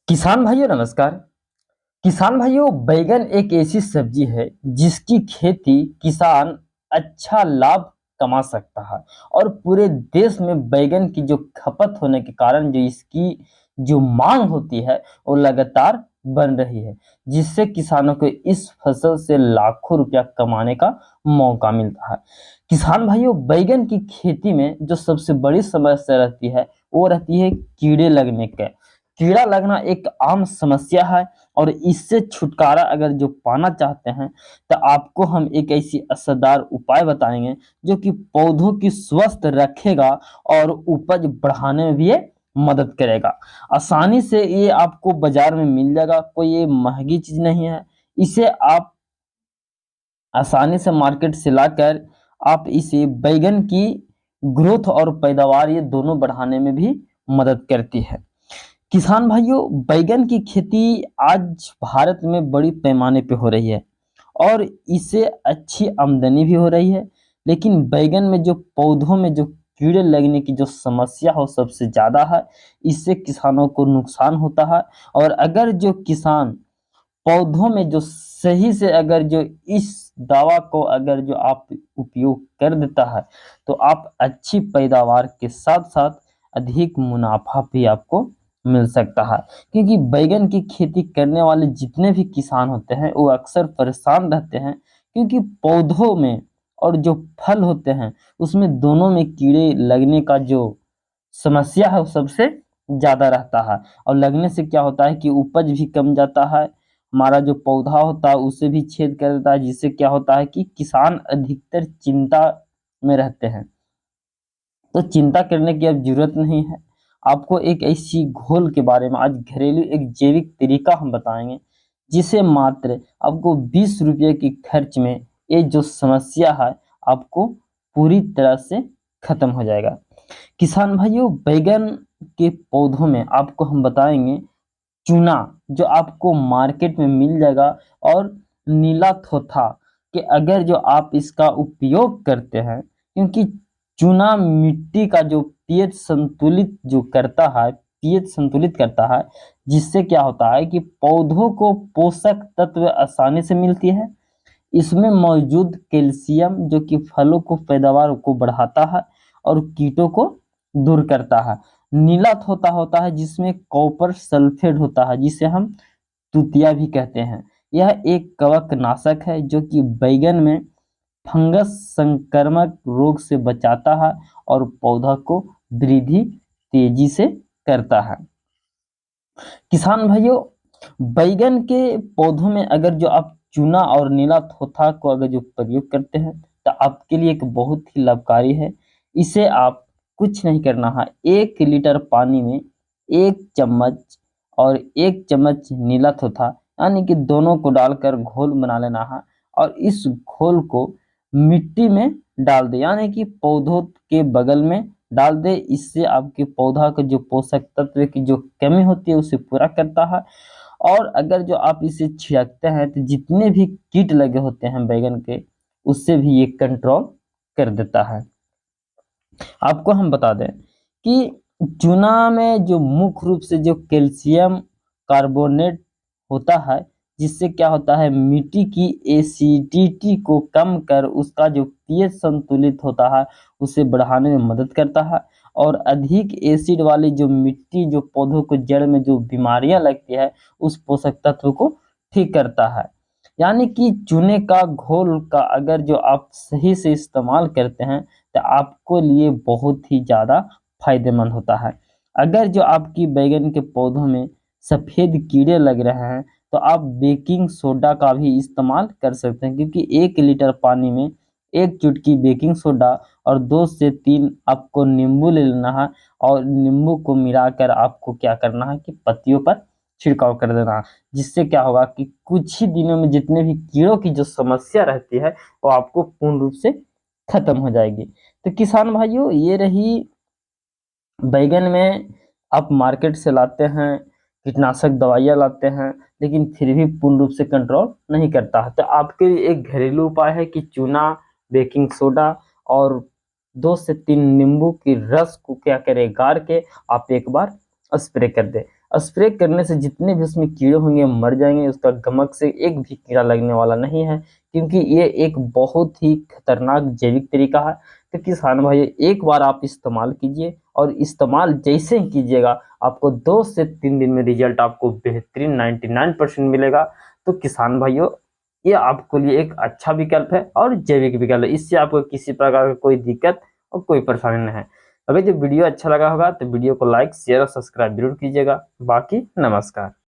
किसान भाइयों नमस्कार। किसान भाइयों, बैगन एक ऐसी सब्जी है जिसकी खेती किसान अच्छा लाभ कमा सकता है। और पूरे देश में बैगन की जो खपत होने के कारण जो इसकी जो मांग होती है वो लगातार बन रही है, जिससे किसानों को इस फसल से लाखों रुपया कमाने का मौका मिलता है। किसान भाइयों, बैगन की खेती में जो सबसे बड़ी समस्या रहती है वो रहती है कीड़े लगने के। कीड़ा लगना एक आम समस्या है और इससे छुटकारा अगर जो पाना चाहते हैं तो आपको हम एक ऐसी असरदार उपाय बताएंगे जो कि पौधों की स्वस्थ रखेगा और उपज बढ़ाने में भी ये मदद करेगा। आसानी से ये आपको बाजार में मिल जाएगा, कोई ये महंगी चीज नहीं है। इसे आप आसानी से मार्केट से लाकर आप इसे बैगन की ग्रोथ और पैदावार ये दोनों बढ़ाने में भी मदद करती है। किसान भाइयों, बैगन की खेती आज भारत में बड़ी पैमाने पे हो रही है और इससे अच्छी आमदनी भी हो रही है। लेकिन बैगन में जो पौधों में जो कीड़े लगने की जो समस्या हो सबसे ज़्यादा है, इससे किसानों को नुकसान होता है। और अगर जो किसान पौधों में जो सही से अगर जो इस दवा को अगर जो आप उपयोग कर देता है तो आप अच्छी पैदावार के साथ साथ अधिक मुनाफा भी आपको मिल सकता है। क्योंकि बैगन की खेती करने वाले जितने भी किसान होते हैं वो अक्सर परेशान रहते हैं, क्योंकि पौधों में और जो फल होते हैं उसमें दोनों में कीड़े लगने का जो समस्या है वो सबसे ज़्यादा रहता है। और लगने से क्या होता है कि उपज भी कम जाता है, हमारा जो पौधा होता है उसे भी छेद कर देता है, जिससे क्या होता है कि किसान अधिकतर चिंता में रहते हैं। तो चिंता करने की अब जरूरत नहीं है। आपको एक ऐसी घोल के बारे में आज घरेलू एक जैविक तरीका हम बताएंगे, जिसे मात्र आपको 20 रुपये की खर्च में ये जो समस्या है आपको पूरी तरह से खत्म हो जाएगा। किसान भाइयों, बैगन के पौधों में आपको हम बताएंगे चूना, जो आपको मार्केट में मिल जाएगा, और नीला थोथा कि अगर जो आप इसका उपयोग करते हैं, क्योंकि चूना मिट्टी का जो पीएच संतुलित जो करता है, पीएच संतुलित करता है, जिससे क्या होता है कि पौधों को पोषक तत्व आसानी से मिलती है। इसमें मौजूद कैल्शियम जो कि फलों को पैदावार को बढ़ाता है और कीटों को दूर करता है। नीला होता होता है जिसमें कॉपर सल्फेट होता है, जिसे हम तुतिया भी कहते हैं। यह एक कवकनाशक है जो कि बैगन में फंगस संक्रामक रोग से बचाता है और पौधा को वृद्धि तेजी से करता है। किसान भाइयों, बैगन के पौधों में अगर जो आप चूना और नीला थोथा को अगर जो प्रयोग करते हैं तो आपके लिए एक बहुत ही लाभकारी है। इसे आप कुछ नहीं करना है, 1 लीटर पानी में 1 चम्मच और 1 चम्मच नीला थोथा यानी कि दोनों को डालकर घोल बना लेना है। और इस घोल को मिट्टी में डाल दे, यानी कि पौधों के बगल में डाल दे। इससे आपके पौधा का जो पोषक तत्व की जो कमी होती है उसे पूरा करता है। और अगर जो आप इसे छिड़कते हैं तो जितने भी कीट लगे होते हैं बैगन के, उससे भी ये कंट्रोल कर देता है। आपको हम बता दें कि चूना में जो मुख्य रूप से जो कैल्शियम कार्बोनेट होता है, जिससे क्या होता है मिट्टी की एसिडिटी को कम कर उसका जो पीएच संतुलित होता है उसे बढ़ाने में मदद करता है। और अधिक एसिड वाली जो मिट्टी जो पौधों को जड़ में जो बीमारियां लगती है उस पोषक तत्व को ठीक करता है। यानी कि चूने का घोल का अगर जो आप सही से इस्तेमाल करते हैं तो आपको लिए बहुत ही ज़्यादा फायदेमंद होता है। अगर जो आपकी बैगन के पौधों में सफ़ेद कीड़े लग रहे हैं तो आप बेकिंग सोडा का भी इस्तेमाल कर सकते हैं, क्योंकि 1 लीटर पानी में 1 चुटकी बेकिंग सोडा और 2 से 3 आपको नींबू ले लेना है। और नींबू को मिलाकर आपको क्या करना है कि पत्तियों पर छिड़काव कर देना है, जिससे क्या होगा कि कुछ ही दिनों में जितने भी कीड़ों की जो समस्या रहती है वो आपको पूर्ण रूप से खत्म हो जाएगी। तो किसान भाइयों, ये रही बैगन में आप मार्केट से लाते हैं, कीटनाशक दवाइयाँ लाते हैं, लेकिन फिर भी पूर्ण रूप से कंट्रोल नहीं करता है। तो आपके लिए एक घरेलू उपाय है कि चूना, बेकिंग सोडा और 2 से 3 नींबू की रस को क्या करें गार के आप एक बार स्प्रे कर दें। स्प्रे करने से जितने भी उसमें कीड़े होंगे मर जाएंगे, उसका गमक से एक भी कीड़ा लगने वाला नहीं है, क्योंकि ये एक बहुत ही खतरनाक जैविक तरीका है। तो किसान भाई एक बार आप इस्तेमाल कीजिए, और इस्तेमाल जैसे ही कीजिएगा आपको 2 से 3 दिन में रिजल्ट आपको बेहतरीन 99% मिलेगा। तो किसान भाइयों, ये आपके लिए एक अच्छा विकल्प है और जैविक विकल्प है, इससे आपको किसी प्रकार का कोई दिक्कत और कोई परेशानी नहीं है। अगर जो वीडियो अच्छा लगा होगा तो वीडियो को लाइक शेयर और सब्सक्राइब जरूर कीजिएगा। बाकी नमस्कार।